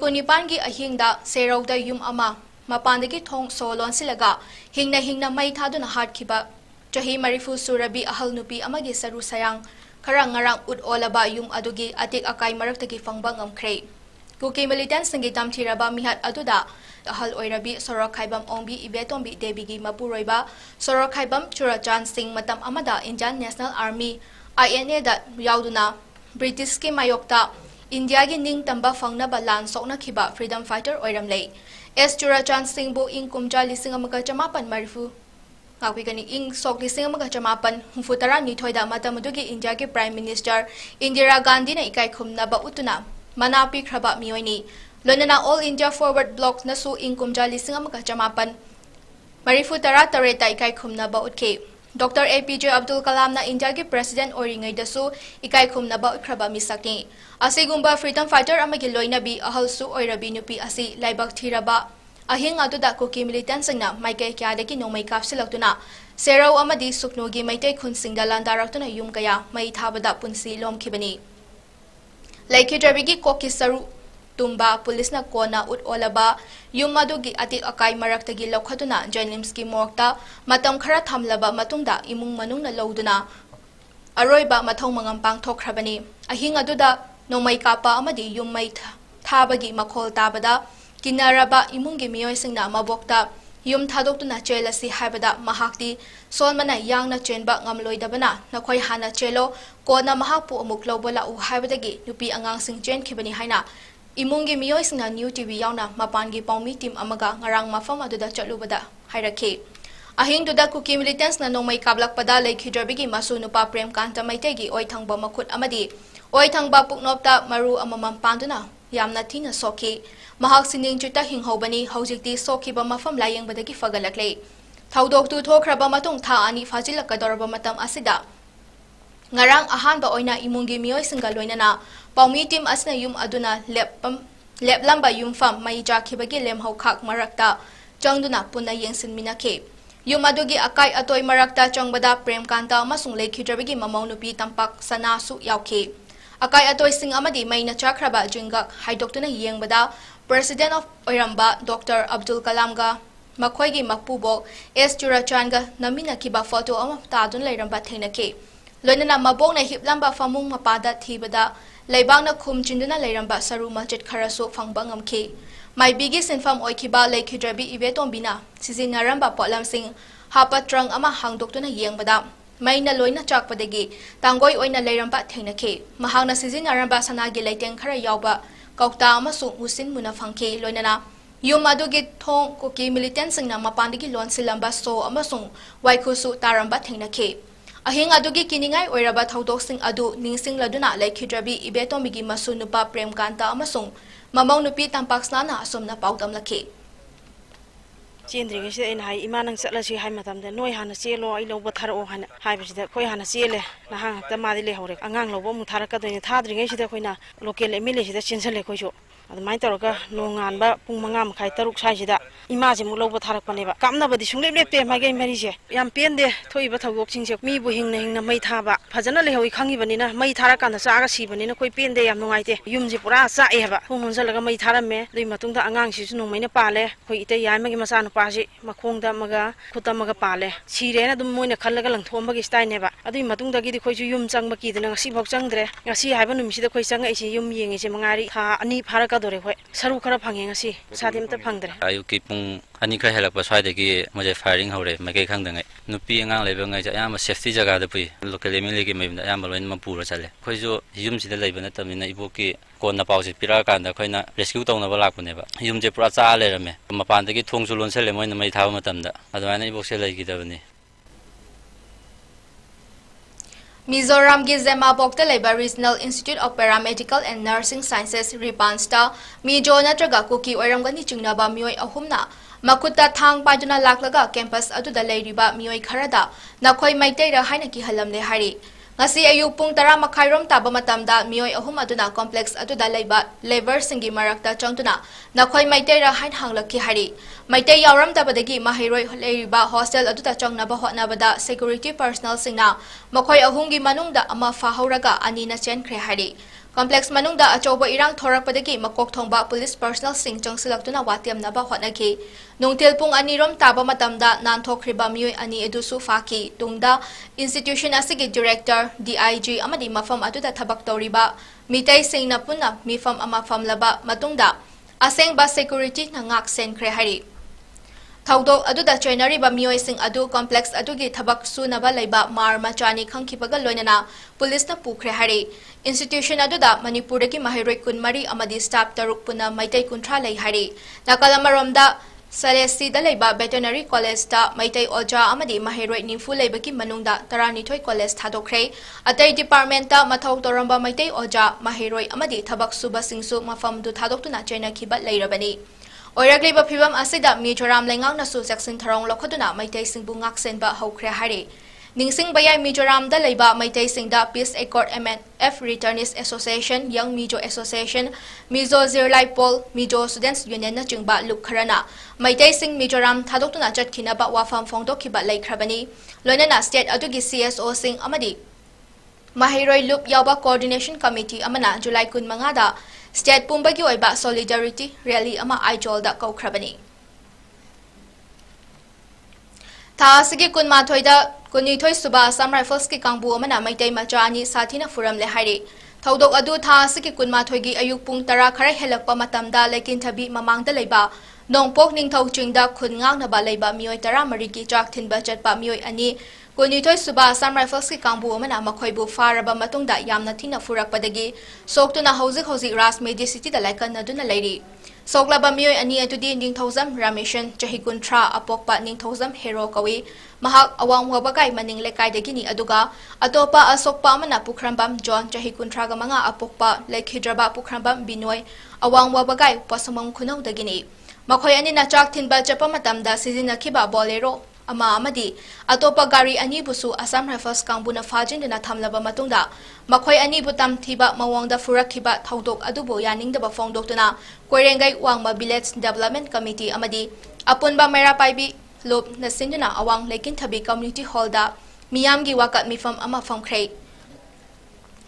Kunipangi ahingda serauda yum ama mapandagi thong solon silaga hingna mai thaduna hatkiba chahi marifu surabi ahal nupi amagi saru sayang ngarang ut olaba yum adugi atik akai maraktagi fangbang amkre kuki militants ngi tamthiraba mihat aduda ahal oirabi sorok khaibam ongbi ibetombi debigi mapuroiba sorok khaibam churachan singh matam amada Indian National Army INA da yauduna British ki mayokta India ki ning tamba fangna balan sokna khiba freedom fighter oiramlei S Churachan Singh bo ing kumja lising amaga chamapan marifu ngakwi kani ing sok lising amaga chamapan humfutara ni thoida matamudugi India ki Prime Minister Indira Gandhi na ikai khumna ba utuna manapi khraba miyoini lonana All India Forward Bloc na su ing kumja lising amaga chamapan marifu tara tareta ikai khumna ba utke Dr. APJ Abdul Kalam na India ki President oringai dasu ikai khumna ba ukhraba misakni asigumba freedom fighter amagi loina bi ahalsu oirabi nupi asi laibak thiraba ahing aduda koki militant singna maike kyadagi nomai kapsilaktuna serau amadi suknogi maitei khunsingda landaratuna yum kaya mai thabada punsi lomkhibani laiki drabigi koki saru tumba police na kona ut olaba yum adugi atik akai maraktagi lokhatuna journalism morta matam khara thamlaba matungda imung manung na loduna aroiba mathong mangam pang thokhrabani ahing aduda nomai kapa amadi yum mai thabagi makhol tabada kinaraba imungi miyoi singna mabokta yum thadokuna chelasi haibada mahakti solmana yangna chenba ngamloidabana nakhoi hana chelo kona mahapu amuk lobola u haibadagi nupi angang sing chen khibani haina imungi miyoi singna newtv yauna mapangi paumi team amaga ngarang mafam aduda chalubada hairakhe ahing duda kuki militants na nomai kablak pada leikhidrabigi masu nupa prem kanta maitegi oi thangba makhut amadi oi thangba puknopta maru amamam panduna yamna thina soki mahak sining chuta hinghobani hojikti sokiba mafam layengbadagi fagalakle thaudok tu thokraba matung tha ani fajilakadorba matam asida ngarang ahanba oina imungi miyoi singa loinana paumi team asna yum aduna leplamba yum fam mai jakhibagi lemhau khak marakta changduna punna yengsin minakhe yum adugi akai atoi marakta changbada prem kanta amasung leikhidrabigi mamau nupi tampak sanasu yaukhe akai atoi sing amadi maina chakraba jingak haidoktuna yengbada President of Oiramba Dr. Abdul Kalamga makhoigi makpubo S Churachanga namina kiba photo ama tadun leiramba thenake loinana mabongna hiplamba famung mapada thibada leibangna khumchinduna leiramba saru malchet kharaso fangbangam mai bigi sinfam oikiba leikidrabi ibetombina sizinaramba potlam sing hapatrang ama hangdoktuna yengbada maina loina chakpadagi tangoi oina leiramba thenake mahangna sizinaramba sanagi leiteng khara yawba kaukta amasung usin muna fangke loinana yum adugi thong koki militant singna mapandigi lonsilamba so amasung waikhusu taramba thenake ahing adugi kiningai oiraba thaudok sing adu ningsing laduna lekhidrabi ibetomigi masu nupa prem kanta amasung mamau nupi tampaksnana asomna paudam lakhe Chendri ge hai imanang chalasi hai matam de noi hana chelo ai lobo tharo hana hai bisida khoi hana chele na hang ta madi le hore angang lobo mu tharaka de thadri ge sida khoina local emile sida chinsale khoiso admai toroga nongan ba pung manga makhai taruk sai sida ima je mu lobo tharak pane ba kamna badi sunglep lepte mage mari je yam pende thoi ba thagok chingse mi bu hingna mai thaba phajana le hoi khangi bani na mai thara kan sa ga si bani na koi pende yam nongai te yum je pura sa e ba phung jalaga mai thara me dei matung da angang si su nongmai na pale khoi ite yai magi masa na paji makhongda maga khutamaga pale sirena dum moina khallaga langthomba gi style neba adui matung dagi di khoi ju yum changba ki dena ngasi bok changdre ngasi haiba numisi da khoi changa isi yum yengi se mangari tha ani pharaka dore khoi saru khara phange ngasi sadim ta phangdre ayu ki pung ani kha helak pa swai de gi moje firing hore makai khangdangai nupi angang leba ngai ja yama safety jaga da pui local emile gi mebna yama loin manipur chale khoi ju yum sida leiba na tamina iboki konna pause pira kanda khoina rescue tawna ba lakune ba yum je pura cha le rame mapan de gi thong su lon sele moina mai thaw matamda adwana ibokse legi dabani Mizoram gi Zema Bokta Leba Regional Institute of Paramedical and Nursing Sciences Ripansta Mijo natraga kuki oiramgani chingnaba mioi ahumna makuta thang paiduna laklaga campus aduda leiriba mioi kharada nakhoi maiteira haina ki halamle hari ngasi ayuk pung 10 makhairom taba matamda mioi ahum aduna complex aduda leiba labor singi marakta changtuna nakhoi maiteira hain hanglaki hari maitei yawram tabadagi mahairoi leiriba hostel aduda changnaba hotnabada security personnel singna makhoi ahumgi manungda ama fahauraga anina chen khre hari Complex manungda achoba irang thorakpadagi makok thongba police personnel sing changsilaktuna watiamnaba hotnaki. Nungtil pung anirom taba matamda nanthokriba miyoi ani edusu faki. Tungda institution asigi director DIG amadi mafam atuda thabak toriba. Mitay sing na punna mifam ama famlaba matungda aseng ba security na ngak sen kre hari. Thaudok aduda trainari ba miyoi sing adu complex adugi thabak sunaba laiba mar machani khangkibaga loinana police na pukre hari. Institution aduda Manipuraki mahiroi kunmari amadi staff taruk puna maitai kuntra lai hari. Nakalamaramda Salesi da laiba veterinary college da maitai oja amadi mahiroi nimfu laibaki manungda taranithoi college thadokre. Atai department da mathau toramba maitai oja mahiroi amadi thabak suba singsu mafam du thadokuna chaina khiba lairabani. Oiragliba phibam asida Mizoram lengang nasu section tharong lokhoduna maitai singbu ngaksenba hokre hari. Ningsing bayai Mizoram da laiba maitai singda Peace Accord MNF Returnees Association, Young Mizo Association, Mizo Zirlai Pol, Mizo Students Union na chingba lukharana. Maitai sing Mizoram thadokuna chatkina ba wafam phongdokhiba laikhrabani. Loinana state adugi CSO sing amadi Mahiroi Loop Yauba Coordination Committee amana July 15 da State Pumbagi oiba Solidarity Rally ama Aijol da kaukrabani. Tha asigi kunmathoi da kunithoi suba Assam Rifles ki kangbu amana maitai macha ani sathina furam le hari. Thaudok adu tha asigi kunmathoi gi ayuk pung tara khara helakpa matamda lekin thabi mamangda leiba nongpok ningthau chingda khungang na ba leiba mioi tara mari ki chak thinba chatpa mioi ani kunithoi suba Assam Rifles ki kangbu amana makhoibu faraba matungda yamna thina furakpadagi soktuna hozik ras media city da laikan naduna leiri. Soklaba mioi ani atudi ningthauzam Rameshan chahikuntra apokpa ningthauzam hero kawi mahak awang wabagai maning lekai dagini aduga atopa asokpa amana pukrambam John chahikuntra ga manga apokpa lekhidraba pukrambam Binoi awang wabagai pasamang khunau dagini makhoi ani na chak thinba chapa matamda sizina khiba bolero ama amadi atopa gari ani busu Assam Rifles kangbuna fajin na thamlaba matungda makhoi ani butam thiba mawangda furakhiba thaudok adubo yaningdaba fongdoktuna koirengai wangma village development committee amadi apunba mera paibi lob na sinduna awang lekin thabi community hall da miyamgi wakat mifam ama famkhrei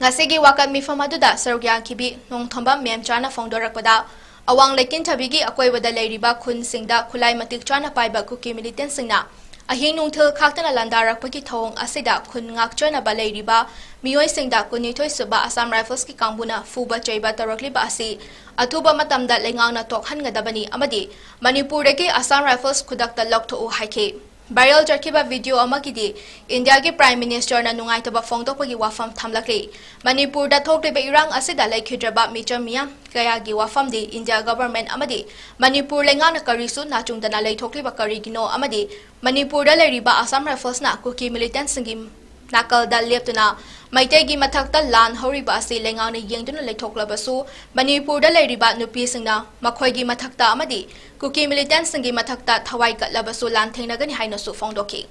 ngasigi wakat mifam aduda sarugya kibi nongthamba memchana fongdorakpada awang lekin thabigi akoibada leiriba khun singda khulai matik chana paiba kuki militant singna ahin nungthil khaktana landarakpagi thawong asida khun ngakchana baleiriba mioi singda kunithoi suba Assam Rifles ki kangbuna fuba chaiba tarakliba asi atuba matamda lengangna tokhan ngadabani amadi Manipuraki Assam Rifles khudakta loktho haike viral jarkiba video amagidi India ki Prime Minister na nungai taba fongdokpagi wafam thamlakri Manipur da thokriba irang asida laikhidraba michamiya kaya gi wafam di India government amadi Manipur lengana karisu nachungdana laithokliba karigino amadi Manipur da leriba Assam Rifles na kuki militant singim nakal da leptuna maitai gi mathakta lan horiba asi lengana yengduna laithoklabasu Manipur da leriba nupi singna makhoi gi mathakta amadi kuki militant singi mathakta thawai katlabasu lan thengnagani haina su fongdoki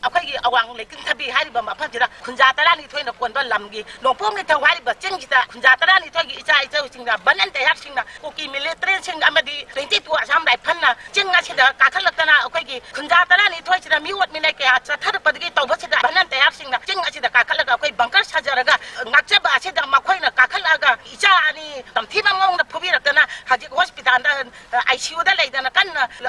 akhoi awang lekin thabi hariba mafam jira khunja tarani thoina konba lamgi longpom le thawai ba chengita khunja tarani thogi icha singna banan te hak singna kuki military sing amadi 22 Assam Rifles na chenga sida kakhalakana akhoi gi khunja tarani thoi sida miwat minai ke ha thar padgi tawba sida banan te hak singna chenga sida kakhalaga akhoi bangkar sajaraga ngakcha ba sida makhoi na kakhalaga icha ani tamthima ngong na phubirakana haji hospital da ICU da leidana kan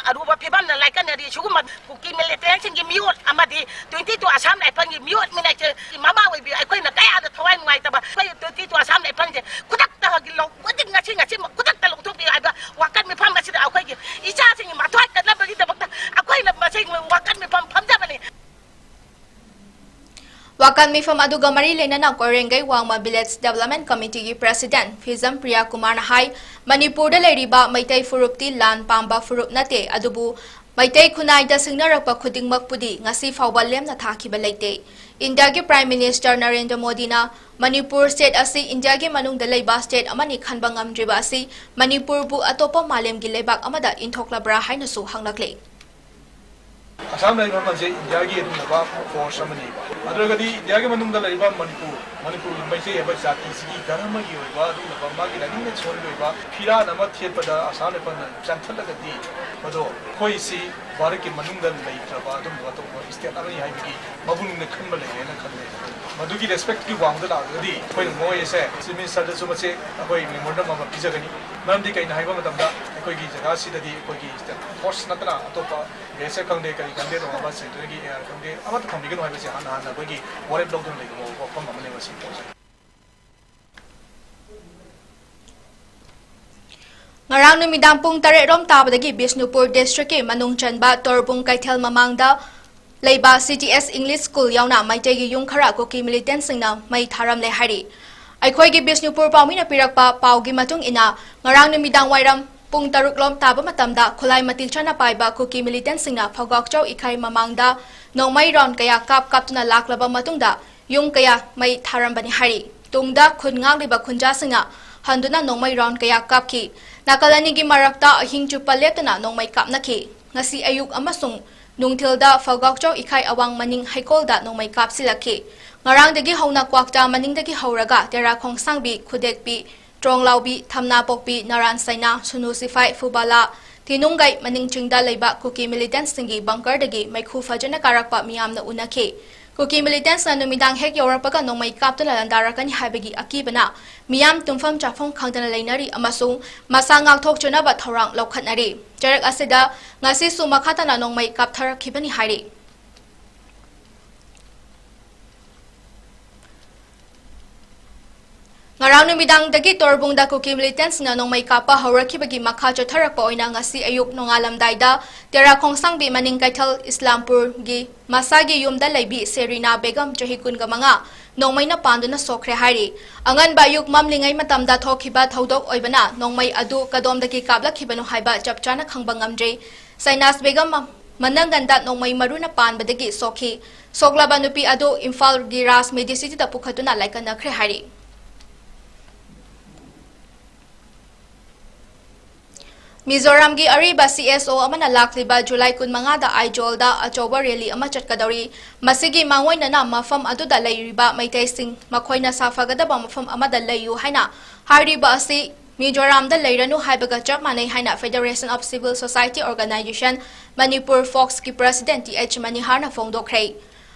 aruba phibam na laikan ri suguma kuki military sing gi miwat amadi 22 Assam Rifles gi miwat minai che mama we bi akhoi na kaya da thawai ngai taba 22 Assam Rifles je kudak ta gi lo kudik ngachi kudak ta lo thubi aiba wakan mi pham ngachi da akhoi gi icha sing ma thwai ka la ba gi da bakta akhoi na ma sing wakan mi pham ja bani wakan mifam aduga mari lenana korengai wangma village development committee gi president Fizam Priya Kumar na hai Manipur da leriba maitai furupti lan pamba furup nate adubu maitai khunai da singnarakpa khudingmak pudi ngasi fawba lemna thakiba leite India ki Prime Minister Narendra Modi na Manipur state asi India ki manung da leiba state amani khanba ngamdriba asi Manipur bu atopa malem gi lebak amada inthokla bra haina su hanglakle Assam lai man je India gi dum ba force amani ba adragadi India ge manung da lai ba Manipur mai se ba jati sigi dharma gi oi ba dum ba ma gi lading ne chhor oi ba phira na ma thiet pa da Assam le pan chan thal ga di bado khoi si bharat ki manung da lai tra ba dum ba to state amani hai gi mabun ne khan ba lai na khan le madu ki respect ki wang da la di khoi mo ye se simin sa da su ma se khoi mi mon da ma bi ja gani nam di kai na hai ba matam da khoi gi jaga si da di khoi gi force na ta to pa ऐसे कंडे करी कंडे तो हमारे centre की कंडे अब तो कंडे के तो है वैसे हाँ हाँ ना कोई की वॉलेट ब्लॉक तो नहीं वो कम हमने वैसे ngarang numidang pung tare rom tabadagi Bisnupur district ke manung chanba torbung kaithel mamangda leiba CTS English School yauna maitei gi yung khara ko ki militant singna mai tharam le hari aikhoi gi Bisnupur pawmina pirakpa pawgi matung ina ngarang numidang wairam pung taruk lom taba matamda khulai matil chana paiba kuki militant singna phagok chau ikhai mamangda nongmai ron kaya kaptuna laklaba matungda yung kaya mai tharam bani hari tungda khungang liba khunja singa handuna nongmai ron kaya kapki nakalani gi marakta ahing chupa leptana nongmai kapnaki ngasi ayuk amasung nungthilda phagok chau ikhai awang maning haikolda nongmai kapsilaki ngarang dagi hauna kwakta maning dagi hauraga tera khongsangbi khudekpi Trong Laubi, Thamna Pokpi, Naran Saina, Sunu Sifai, Fubala, Tinungai, Maning Chingda Leba, Kuki Militants Singi, Bunker Dagi, Maiku Fajana Karakpa, Miam na Unaki. Kuki Militants na numidang hek Yorapaga no may kapta na landarakan habigi akibana, Miam Tumfam Chafong Kangtana Lainari, Amasung, Masangak Tok Chunaba Torang Lokatnari. Jarek Asida, Ngasi Sumakata na nong may kaptara kibani hari. Ngarang numidang dagi torbung da kuki militants na nong may kapa hauraki bagi makha chotharak pa oina ngasi ayuk nongalam daida tera khongsang bi maning kaithal Islampur gi masagi yumda laibi Serina Begum chahikun ga manga nongmai na panduna sokre hari angan bayuk mamlingai matamda thokiba thodok oibana nongmai adu kadom dagi kabla khibanu haiba chapchana khangbangam je Sainas Begum mananganda nongmai maruna pan badagi sokhi soglaba nupi adu Imphal gi Ras Media City da pukhatuna laikana khre hari Mizoram gi ariba CSO amana lakliba July kun mangada Aijol da achoba rally ama chatkadori masigi mangoina na mafam aduda lairiba maitai sing makhoina safagadaba mafam amada layu haina hariba asi Mizoram da lairanu haibaga chap manai haina Federation of Civil Society Organization Manipur Fox ki President TH Maniharna fongdokrei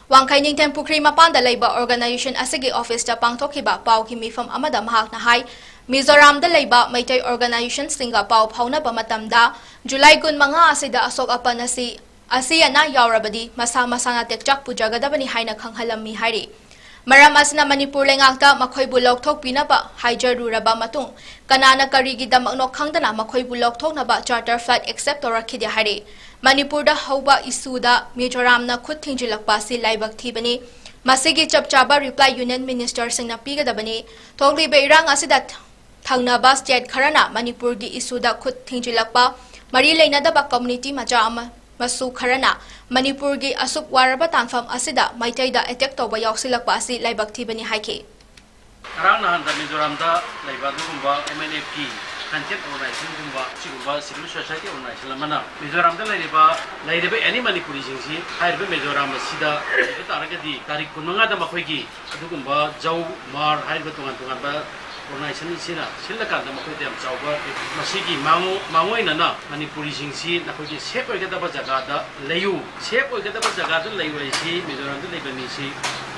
Wangkai Ningten Pukri mapanda laiba organization asigi office ta pangtokhiba pau ki mifam amada mahak na hai Mizoram da laiba maitai organization singa pau phauna pamatamda July gun manga asida asok apanasi asiana yaurabadi masa masanga tekchak pujagadabani haina khanghalammi hari Maram asna Manipur lengakta makhoi bulok thok pinaba haijaruraba matung kanana karigi damak no khangdana makhoi bulok thok naba charter flight accept orakhide hari Manipur da hauba isuda Mizoram na khut thingjilakpa si laibak thibani masigi chapchaba reply union minister singna pigadabani thokli beirang asida Thangnaba state kharana Manipur gi isuda khut thingjilakpa mari leinadaba community macha ama masu kharana Manipur gi asuk waraba tanfam asida maitai da attack toba yausilakpa asi laibak thibani haike Arang nahan da Mizoram da laiba dugumba MNFP content organization gumba sigumba civil society organization lamana Mizoram da laiba any Manipuri jingsi hairbe Mizoram sida taragadi tarik kunanga da makhoi gi dugumba jau mar hairbe tungan ba organization sina silaka da makhoi dem chawba masigi mangoi na Manipuri jingsi nakhoi shape oigada ba jaga da layu shape oigada ba jaga da layu si Mizoram da laiba ni si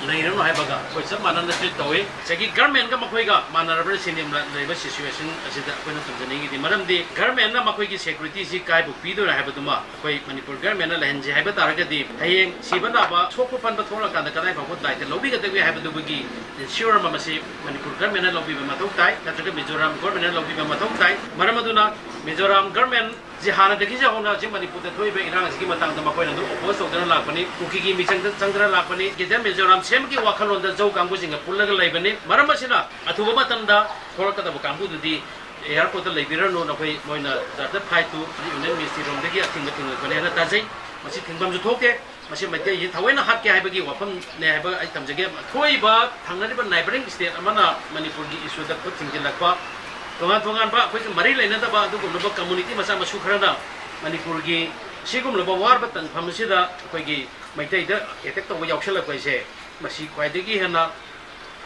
lairang hai baga koi sab manan da treat tawe chagi government ga makhoi ga manarabra sinim laiba situation asida koina tumjani gi maram di government na makhoi gi security si kai bu pido ra habaduma koi Manipur government na lahenje haiba taraga di hayeng sibana ba thokpo pan ba thola kan da kadai ba gut lai te lobi ga de habadu gi ensure ma masi Manipur government na lobi ba mathok tai natraga Mizoram government na lobi ba mathok tai maram aduna Mizoram government ji hana de gi ja hona ji Manipur te thoi be irang gi matang da makhoi na du oppose tawdana lakpani kuki gi mi changdana lakpani gi da Mizoram semki wakhalon da jau kambu singa pullaga laibani maram asina athuba matanda thorakada bu kambu dudi airport la lebirano na koi moina da flight to union ministry rom degi athing kone na tajai masi thingbam ju thoke masi mai yi thawaina hat ke haibagi wafam ne haiba ai tamjage thoi ba thangnari ba neighboring state amana Manipur gi issue da khut thingilakpa tongan ba koi mari laina da ba du ko community masa masu kharana Manipur gi सिगुमलबा वारबा तंफमसिदा अखोइगी मैतैदा attack तौबा यावसलकैसे मसी ख्वाइदगी हेना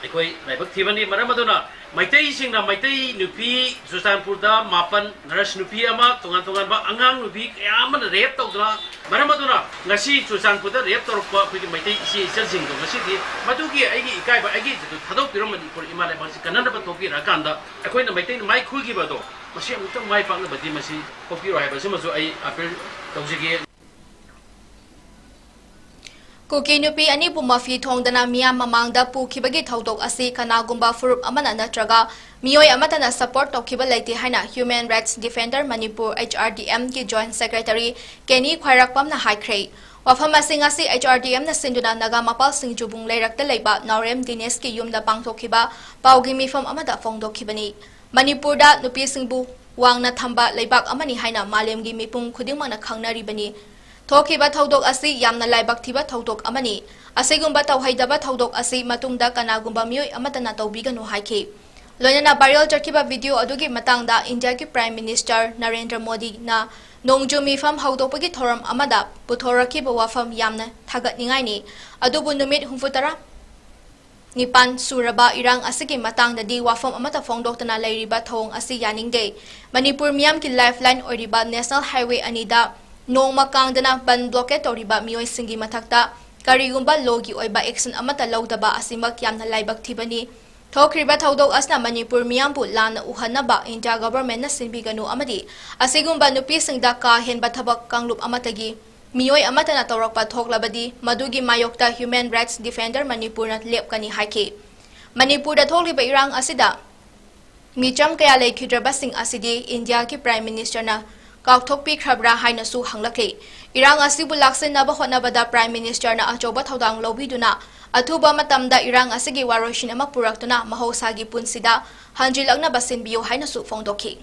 अखोइ लाइबक थिबनी मरम अदुना मैतै सिंगना मैतै नुपी सुल्तानपुरदा मापन nurse नुपी अमा तोंगान तोंगान बा अंगांग नुपी कयामन रेप तौदना मरम अदुना ngasi सुल्तानपुरदा रेप तौरपा अखोइगी मैतै इसे इचलसिंग ngasi मदुगी आइगी इकाइबा आइगी थादोक पिरो मणिपुर इमाले बासी कन्नडबा तोपि राकांदा अखोइना मैतै माइ खुलगिबदो मसी अमुतंग माइ पांगबदि मसी कोपिरो हाइबसिमसु आई अपील तौजिगे Kuki nupi ani bumafi thongdana miya mamangda pukibagi thaudok asi kanagumba furup amana natraga miyoi amatana support tokhiba laiti haina Human Rights Defender Manipur HRDM ki Joint Secretary Kenny Khwairakpam na haikrei wafam asing asi HRDM na sinduna naga mapal singjubung leirakta leiba Naurem Dines ki yumda pangtokhiba paugi mifam amada phongdokhibani Manipurda nupi singbu wangna thamba leibak amani haina malemgi mipum khudingmana khangnaribani Thokiba thaudok asi yamna laibak thiba thaudok amani asigumba tawhaidaba thaudok asi matungda kanagumba mioi amatana tawbiganu haiki loinana viral charkiba video adugi matangda India ki Prime Minister Narendra Modi na nongjumi fam haudopagi thoram amada puthoraki wafam yamna thagatningai ni adubu numit humfutara Nipan suraba irang asigi matangda di wafam amata phongdoktana leiriba thong asi yaningde Manipur miyam ki lifeline oriba National Highway anida Nongma kangdana ban blockade toriba miyoi singi mathakta karigumba logi oiba action amata lawdaba asimak yamna laibak thibani thokriba thaudok asna Manipur miyambu lana uhanaba India government na sinbiganu amadi asigumba nupi singda ka henba thabak kanglup amatagi miyoi amata na tawrakpa thoklabadi madugi mayokta Human Rights Defender Manipur na lepkani haiki Manipur da thokliba irang asida micham kaya lekhidraba sing asidi India ki Prime Minister na Kauthokpi khabra haina su hanglakli irang asibu laksen naba honabada Prime Minister na achoba thaudang lobiduna athuba matamda irang asigi waroshin ama puraktuna mahosagi punsida hanjilakna basinbiyo haina su phongdokhi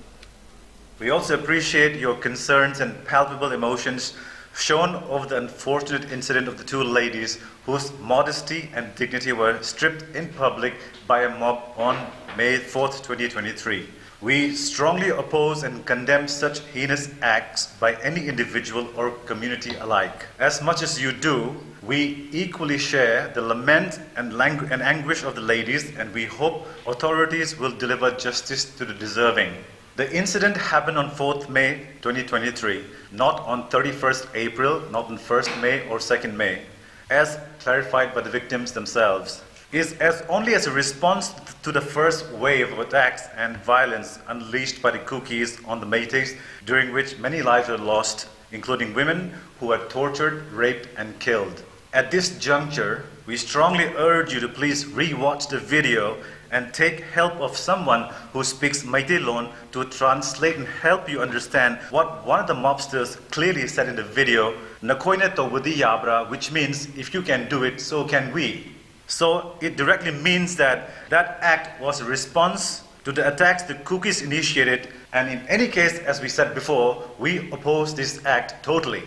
We also appreciate your concerns and palpable emotions shown over the unfortunate incident of the two ladies whose modesty and dignity were stripped in public by a mob on May 4th, 2023. We strongly oppose and condemn such heinous acts by any individual or community alike. As much as you do, we equally share the lament and anguish of the ladies, and we hope authorities will deliver justice to the deserving. The incident happened on 4th May 2023, not on 31st April, not on 1st May or 2nd May, as clarified by the victims themselves. Is only as a response to the first wave of attacks and violence unleashed by the Kukis on the Métis, during which many lives were lost, including women who were tortured, raped, and killed. At this juncture, we strongly urge you to please re-watch the video and take help of someone who speaks Métis to translate and help you understand what one of the mobsters clearly said in the video, "Nakoine to wudi yabra," which means, if you can do it, so can we. So it directly means that that act was a response to the attacks the Kukis initiated, and in any case, as we said before, we oppose this act totally.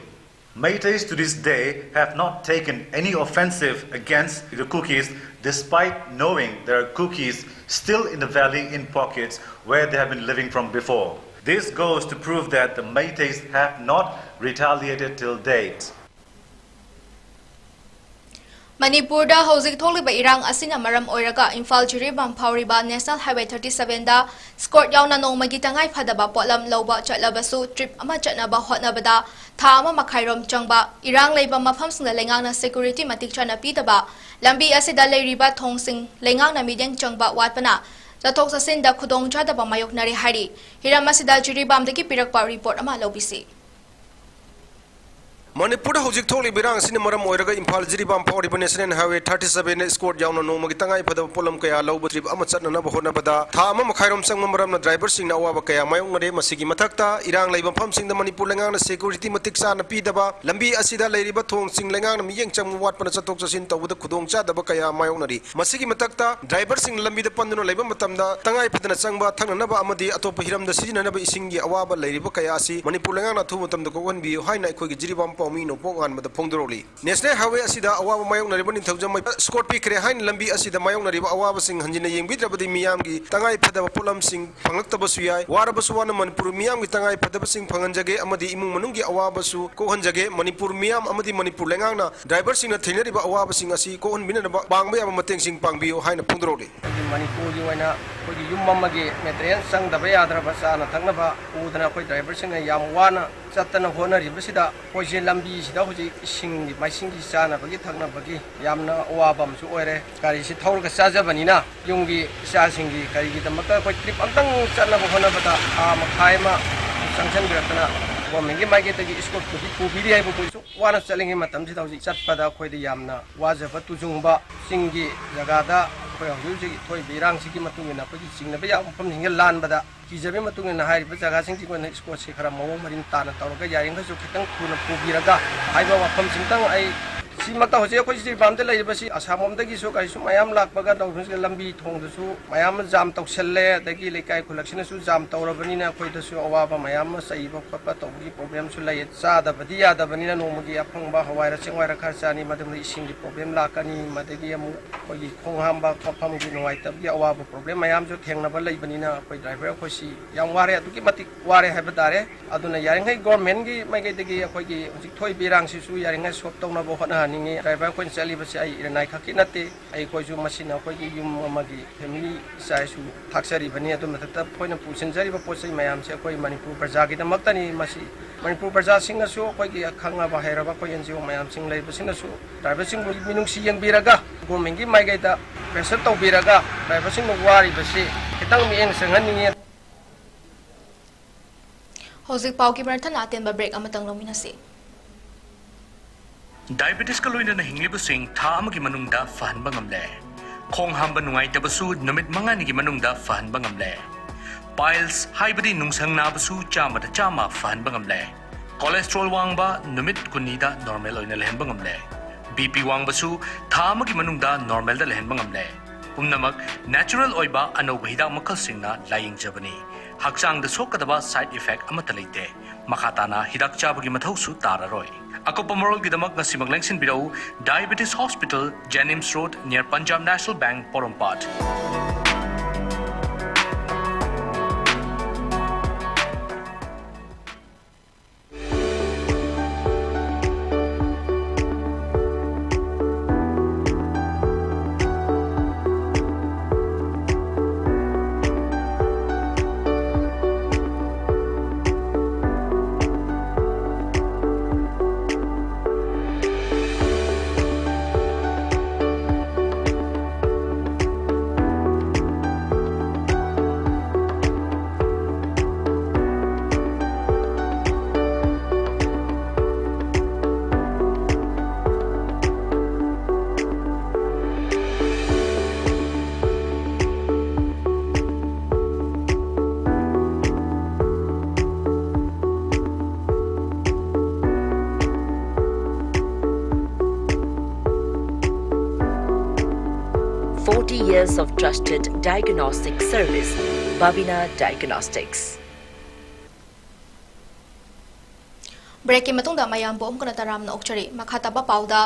Métis to this day have not taken any offensive against the Kukis, despite knowing there are Kukis still in the valley in pockets where they have been living from before. This goes to prove that the Métis have not retaliated till date. Manipur da hojik tholiba irang asina maram oiraga Imphal Jiribam Phauriba National Highway 37 da escort yauna nongmagi tangai phadaba potlam loba chatlabasu trip ama chatnaba hotnabada tha ama makhairom changba irang leiba mafamsingda lengangna security matik chana pidaba lambi asida leiriba thongsing lengangna mideng changba watpana chathok sasin da khudong chadaba mayoknari hari hiramasida Jiribam dagi pirakpa report ama lobisi Manipur hojik tholi birang sini maram oiraga Imphal Jiribam Phauriba National Highway 37 escort yauna nongmagi tangai phadaba polam kaya lauba trip ama chatna ba honabada tha ama makhairom sangma maramna driver singna awaba kaya mayongare masigi mathakta irang leiba pham singda Manipur lengangna security matik chana pidaba lambi asida leiriba thong sing lengangna miyeng chang watpana chatok chasin tawuda khudong chadaba kaya mayongnari masigi mathakta driver sing lambi da panduna leiba matamda tangai phadana changba thangna ba amadi atopa hiramda sijina ba isingi awaba leiriba kaya asi Manipur lengangna thu matamda ko wanbi haina khoi gi Jiribam Naomi no pongan mada phongdroli National Highway asida awa mayong nariba nithawjam mai Scott P Krehain lambi asida mayong nariba awa sing hanjina yengbidrabadi miyamgi tangai phadaba polam sing phanglaktaba suyai warabasu wana Manipur miyamgi tangai phadaba sing phanganjage amadi imung manunggi awa basu ko hanjage Manipur miyam amadi Manipur lengangna driver sing na thainariba awa sing asi ko hanbina bangba ama mateng sing pangbiyo haina phongdroli Manipur di wana ko di yummamagi metren sang daba yadraba sana thangnaba udana ko driver sing na yam wana satana hona ribasida ko je lambi sida hoji sing maising gi sana bagi thangna bagi yamna awabam su oire kari si thawrga sajabanina yunggi sa singi kari gi tamaka ko trip amtang chana hona bata a makhai ma sanction biratna वो महंगे माइके तक इसको पूरी है वो कोई वाना चलेंगे मतलब से तो चट पदा कोई दी यामना वाजब तुजुंबा सिंगी जगह कोई हजूर कोई बिरांग सी की मतुंगे ना कोई सिंग ना भैया हम हिंगे लान बदा की जब मतुंगे ना हाई जगह सिंग को इसको से खरा मवो मरिन ताना तौर यारिंग जो खितंग खुना पूबीरगा हाइबा वफम सिंतंग आई सिमता होजे कोई सी बामते लई बसी असामोमदगी सो काई सु मयाम लाकबगा दौसु लंबी थोंदसु मयाम जाम तौसल्ले दगी लेकाई खुलक्सिनसु जाम तौरबनिना कोइदसु अवाबा मयाम सईबा खपा तौगी प्रॉब्लम सु लई चादबदी यादबनिना नोमगी अफंगबा हवाइरा चिंगवाइरा खरचानी मदमदि इसिंगी प्रॉब्लम लाकनी मदगी अमु कोई खोंहामबा खफमगी नोवाइतबगी अवाबा प्रॉब्लम मयाम जो थेंगनबा लईबनिना कोई ड्राइवर कोसी याम वारे अदुगी मतिक वारे हाइबा तारे अदुना यारिंगै गवर्नमेंट गी माइगैदगी अखोगी हुजिक थोइ बिरांगसिसु यारिंगै सोप तौनबो होना ड्राइवर को चली बसे आई नाई खाकी नते आई कोई जो मशीन कोई युम अमगी फैमिली साइसु थाक्सरी बनी अदु मथता फोइन पुसिनजरी पोसै मयाम से कोई मणिपुर प्रजा की दमक्तनी मसी मणिपुर प्रजा सिंगसु कोई की खंगा बाहेरबा कोई एनजीओ मयाम सिंग लई बसिनसु ड्राइवर सिंग मिनुंसी यंगबिरगा गवर्नमेंट की माइगैदा प्रेशर तौबिरगा ड्राइवर सिंग वारी बसे खितंग मियंग संगनिए हौजिक पाउ की बरथन आतेन break अमतंग लोमिनसे Diabetes ka loina na hinglibusing thaam ki manungda fahan bangamle. Khong hamba nungay tabasu numit mga ni ki manungda fahan bangamle. Piles haibadi nungsang nabasu chama da chama fahan bangamle. Cholesterol wang ba numit kunida normal loina lehen bangamle. BP wang basu thaam ki manungda normal da lehen bangamle. Umnamak natural oy ba anaw bahida makal singna laying jabani. Haksang da sokadaba side effect amatalite. Makatana hidak chabagi mathausu tararoy. Ako pamorol gidamak na si Maglengsin Bidao Diabetes Hospital, Jennings Road near Punjab National Bank, Porompat. Years of trusted diagnostic service, Babina Diagnostics. Break ki matungda mayam bom kana taram na okchari makhata ba pauda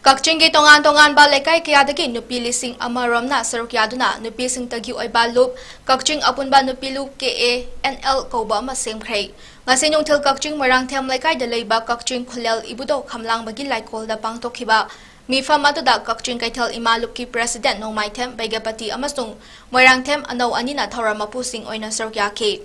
kakching gi tongan ba lekai kya dagi nupi lising amarom na saruk yaduna nupi sing tagi oi ba lup kakching apun ba nupi lup ke NL ko ba ma sem khrei ngasi nyong thil kakching marang them lekai da leiba kakching khulel ibudo khamlang bagi laikol da pangtokhiba Mifa Maduda Kakching Kaitel Imaluki President Nong Maithem Baigapati Amasung Moirangthem Anau Anina Thora Mapusing Oina Sarukyaki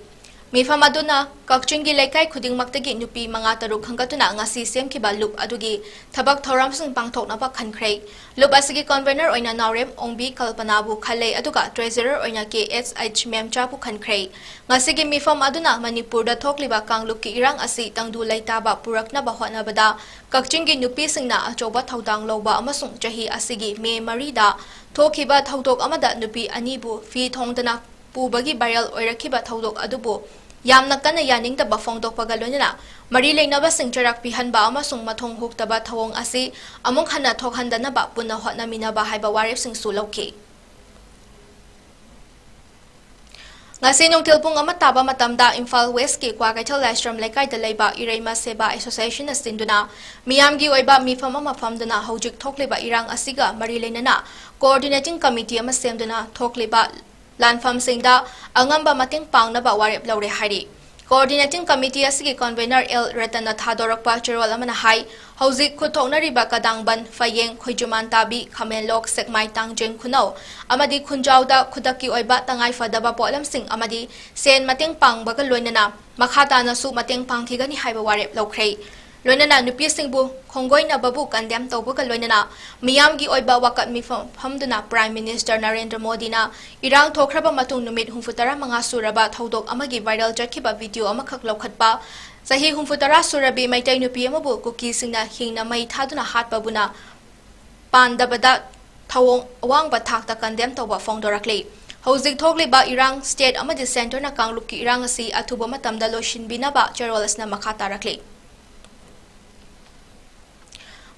Mifa Maduna Kakching gi Lekai Khuding Maktagi Nupi Manga Taruk Hangatuna Ngasi Sem Kiba Lup Adugi Thabak Thoram Sung Pangthok na ba Khankrei Lup Asigi Convener Oina Naurem Ongbi Kalpanabu Khale Aduga Treasurer Oina KSH Memcha Pu Khankrei Ngasigi Mifa Maduna Manipur da Thokliba Kanglup ki Irang Asi Tangdu Laitaba Purakna ba Hona bada Kakching gi Nupi Singna Achoba Thaudang Loba Amasung Chahi Asigi Me Marida Thokiba Thaudok Amada Nupi Anibu Fi Thongdana Pubagi Viral Oirakiba Thaudok Adubu Yamna kana yaning taba fongdok pagalonina mari leinaba singcharak pihanba amasung mathong huktaba thawong asi among hana thokhandana ba punna hotna minaba haiba warip sing sulauki Ngasi nungtil pung amat taba matamda Imphal West ki kwa Kaithal Lashram Lekai da Leiba Ireima Seba Association Astinduna Miyam gi oiba mifam ama famduna hojik thokliba irang asiga mari lenana coordinating committee ama semduna thokliba lanfam singda angamba mating pangnaba warep lawre hari coordinating committee asigi convener L Ratana Thadorakpa Chirwal amana hai hojik khuthoknariba kadangban fayeng khoijuman tabi khamelok sekmai tangjeng khunau amadi khunjauda khudaki oiba tangai fadaba polam sing amadi sen mating pangbaga loinana makhata na su mating pangthigani haiba warep lawkhrei loinana nupi singbu khongoina babu kandem tawbaga loinana miyam gi oiba wakat mi famduna Prime Minister Narendra Modi na irang thokraba matung numit humfutara manga suraba thodok amagi viral jakhiba video amakhak lawkhatpa sahi humfutara surabi maitai nupi amabu kuki singna hingna mai thaduna hatbabuna pandabada thawong awangba thakta kandem tawba fongdorakle hojik thokliba irang state amadi center na kanglukki irang asi athuba matamda loshinbinaba Cherolasna makhata rakle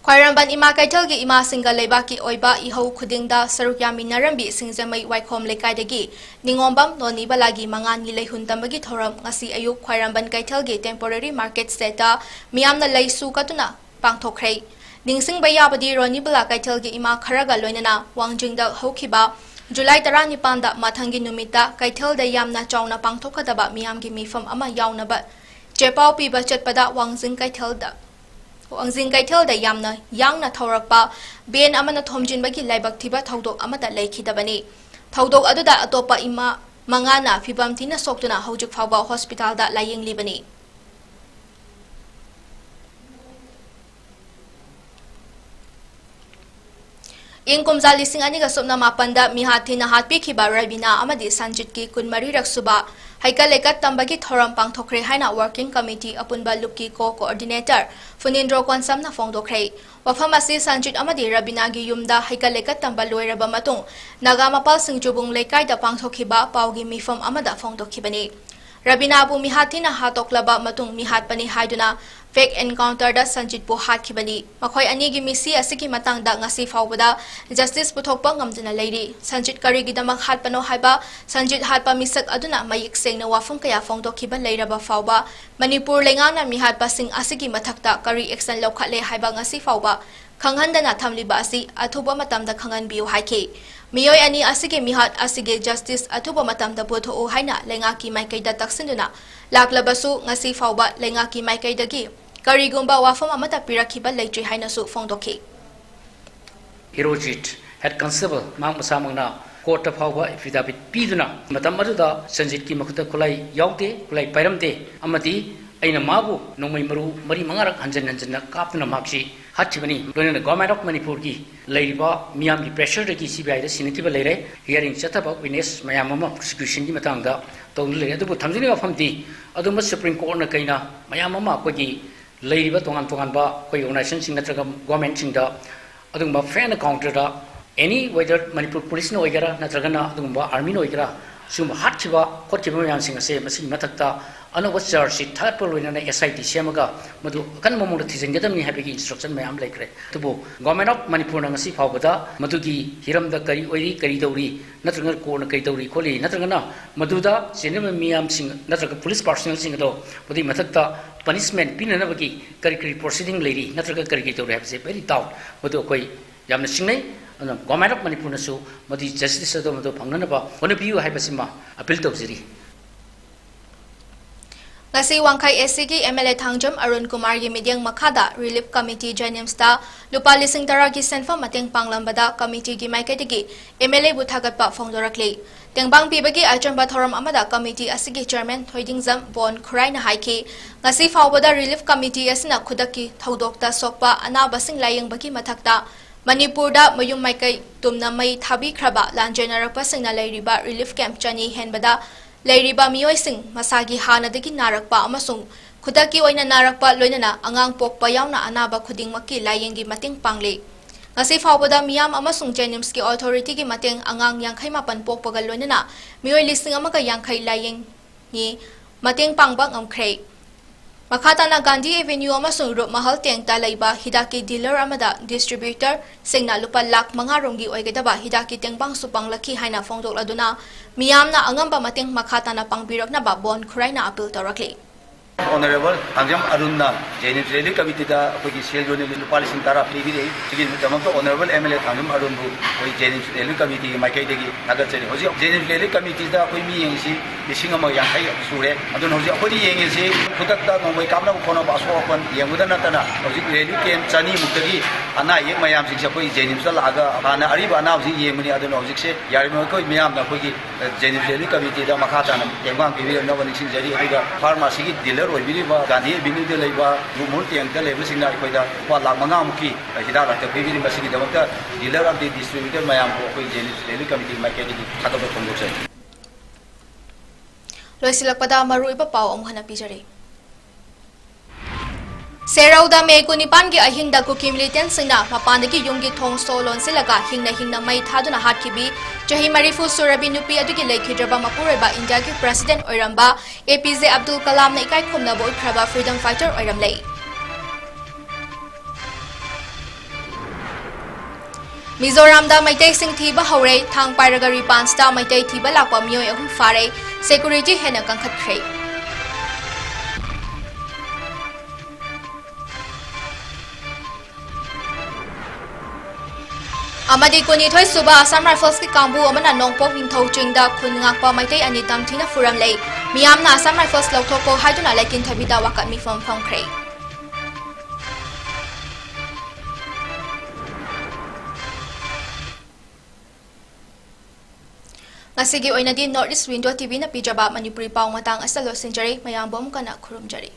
Khwairamban ima Kaithal gi ima singa leibaki oiba ihau khudingda sarukyami narambi singjamai waikhom lekaidagi ningombam noni balagi mangan ni leihun tambagi thoram ngasi ayuk Khwairamban Kaithal gi temporary market seta miyamna leisu katuna pangthokhrei ningsing bayabadi roni bala Kaithal gi ima kharaga loinana wangjingda hokhiba July 19 da mathangi numita Kaithal da yamna chauna pangthokadaba miyam gi mifam ama yaunaba chepau piba chatpada wangjing Kaithal da Angzing Kaithal da yamna yangna thorakpa ben amana thomjin bagi laibak thiba thodok amata leikhidabani thodok aduda atopa ima mangana fibam thina soktuna hojik phawba hospital da layeng libani Ingkumza lising ani ga sopna mapanda mihathina hatpi khiba Rabina amadi Sanjit ki kunmari raksuba haika lekat tambagi thoram pangthokre haina working committee apunba lupki coordinator Funindro Konsam na fongdokre wafam asi Sanjit amadi Rabina gi yumda haika lekat tamba loiraba matung nagamapal singjubung lekai da pangthokhiba paugi mifam amada fongdokhibani Rabina bu mihathina hatoklaba matung mihatpani haiduna fake encounter da Sanjit bu hatkibani makhoi ani gi misi asiki matang da ngasi fawbada justice puthokpa ngamjana leiri Sanjit karigi damak hatpano haiba Sanjit hatpa misak aduna mayik sengna wafum kaya fongdokhiba leiraba fawba Manipur lengana mihatpa sing asiki mathakta kari action lokhatle haiba ngasi fawba khanghandana thamliba asi athuba matamda khangan biu haike Miyoi ani asige mihat asige justice atuba matamda botho o haina lengaki maikaida taksinduna laklabasu ngasi fawba lengaki maikaidagi karigumba wafam amata pirakhiba leitri haina su fongdokhi Hirojit had constable mang masamangna court of fawba affidavit piduna matam aduda Sanjit ki makuta kulai yaute kulai pairamte amati aina mabu nongmai maru mari mangarak hanjan kapna makshi Hatchibani, Lona Government of Manipur ki Ladiba, Miam pressure the CBI, the Sinitiva Lere, hearing set about witness Mayamama prosecution di Matanga, Tongli, the Tamzini of Hamdi, Aduma Supreme Court Nakaina, Mayamama Kogi, Ladiba Tonganba, Koyonation Singatra government Sinda, Adumba fan counter, any whether Manipur police no igara, Natragana, Adumba, Army no igara, Sum Hatchiba, Kotibayan Sing say, Masi Matata. Ano was charged third pol in an SIT Siamaga, Madu Kanamon Tisangadam happy instruction may am like Tubo, Government of Manipur Nangasi Pavada, Madugi, Hiram the Kari Ori, Karidori, Natranga Korn Kaidori, Koli, Natrangana, Maduda, Cinema Miam sing, Natraka police personnel singado, but the Matata punishment, Pinanavaki, Karikari proceeding lady, Natraka Karikator have a very doubt, Madukoi, Yamashine, Government of Manipur Nasu, Madi Justice of the Panganaba, one of you have a sima, a built of city. Ngasi Wangkai SCG MLA Thangjam Arun Kumar gi midyang makhada Relief Committee Janims ta lupa lising tara gi senfa mateng panglambada committee gi maiketigi MLA buthagatpa fongdorakle tengbang pibagi achamba thoram amada committee asigi chairman Thoidingjam Bon Khuraina haiki ngasi fawbada Relief Committee asina khudaki thodokta sokpa anabasing layeng bagi mathakta Manipur da mayum maikai tumna mai thabi khraba lanjenarapa singna leiriba relief camp chani henbada Leiriba miyoi sing masagi hanadagi narakpa amasung khudaki oina narakpa loinana angang pokpa yauna anaba khuding maki layengi mating pangle ngasi fawbada miyam amasung Jenims ki authority ki mateng angang yangkhai mapan pokpa gal loinana miyoi listing amaka yangkhai layeng ni mating pangbang amkhrei Makhatana Gandhi Avenue amasung Rup Mahal Tengta Laiba Hidaki dealer amada distributor singna lupa lak mangaronggi oigadaba hidaki tengbang supang laki haina fongdok laduna miyamna angamba mating Makhatana pangbirak na ba bon khuraina appeal tarakli. Honorable Angjam Arunna, Janet Rally Committee, which is held on the Lupal Sintara Pligiri, Honorable MLA Angjam Arunbu, which Janet Rally Committee, Makati, Nagatari, Janet Rally Committee, we mean the Singamo Yankai Sure, I don't know what the Yang is, Putaka, no way, Kamna, Kono Baswapan, Yamudanatana, Rally came Sani Mutagi, and I, Mayam Sixapo, James Salaga, and Ariba now, the Yemini, I don't know, Yarimako, Miam, the Janet Rally Committee, the Makatan, Yaman, no one is in the pharmacy dealer. Gandhi Binu de Leva, Multi and the level signal with the Lamanamki, Hidaka, the baby in the city, the dealer of the distributor, Mayam, Daily Committee, Makati, Hakato Conduction. Loisilakpada Maruiba Pau Omhana Pijari. Serauda me kunipan gi ahinda ku kimliten sina mapandagi yunggi thong solon silaga hingna mai thaduna hatkibi chahi marifu surabi nupi adugi lekhidraba mapureba India ki president oiramba APJ Abdul Kalam na ikai khumna boi khraba freedom fighter oiramlei Mizoram da maitai sing thiba hore thang pairaga repans da maitai thiba lakpa mioi ahum fare security hena kangkhat khrei Amadi kuni thoi suba Assam Rifles ki kambu amana nongpok ningthau chingda khun ngakpa maitai ani tamthina furam lei miyamna Assam Rifles lokthoko haiduna lekin thabida wakat mi fam khre Ngasigi oinadi Northeast Window TV na pijaba Manipuri paw matang asalo sinjari mayam bom kana khurumjari